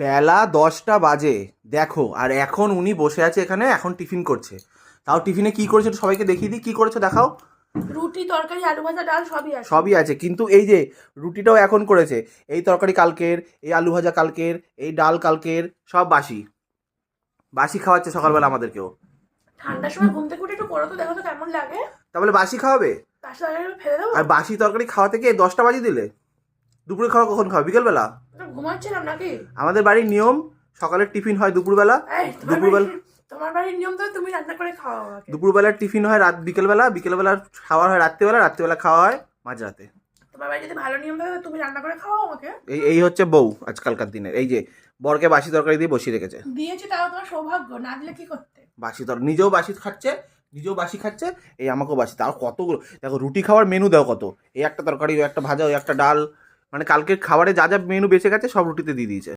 বেলা 10টা বাজে দেখো, আর এখন উনি বসে আছে এখানে, এখন টিফিন করছে। তাও টিফিনে কি করেছে একটু সবাইকে দেখিয়ে দিই, কি করেছো দেখাও। রুটি, তরকারি, আলু ভাজা, ডাল সবই আছে। সবই আছে, কিন্তু এই যে রুটিটাও এখন করেছে, এই তরকারি কালকের, এই আলু ভাজা কালকের, এই ডাল কালকের, সব বাসি বাসি খাওয়াচ্ছে সকালবেলা আমাদেরকেও। ঠান্ডার সময় ঘুম থেকে উঠে একটু করো তো, দেখো তো কেমন লাগে। তাহলে বাসি খাওয়াবে? তার সাথে ফেলে দেবো। আর বাসি তরকারি খাওয়া থেকে 10টা বাজিয়ে দিলে, দুপুরে খাওয়া কখন খাওয়া? বিকেলবেলা? ঘুমাচ্ছিলাম নাকি? আমাদের বাড়ির নিয়ম সকালের টিফিন হয় দুপুরবেলা, এই, দুপুরবেলা তোমার বাড়ির নিয়ম তো তুমি রান্না করে খাওয়া আমাকে। দুপুরবেলার টিফিন হয় বিকেলবেলা, বিকেলবেলার খাওয়া হয় রাত্রিবেলা, রাত্রিবেলা খাওয়া হয় মাঝরাতে। তোমার বাড়ি যদি ভালো নিয়ম থাকে তুমি রান্না করে খাওয়া আমাকে। এই হচ্ছে বউ আজকালকার দিনের। এই যে বরকে বাসি তরকারি দিয়ে বসিয়ে রেখেছে। দিয়েছি, তাও তোমার সৌভাগ্য, না দিলে কি করতে? বাসি তরকারি নিজেও বাসি খাচ্ছে, নিজেও বাসি খাচ্ছে, এই আমাকেও বাসি। তাও কতগুলো দেখো, রুটি খাওয়ার মেনু দাও কত, এই একটা তরকারি, ওই একটা ভাজা, ওই একটা ডাল, মানে কালকের খাবারে যা যা মেনু বেঁচে গেছে সব রুটিতে দিয়ে দিয়েছে।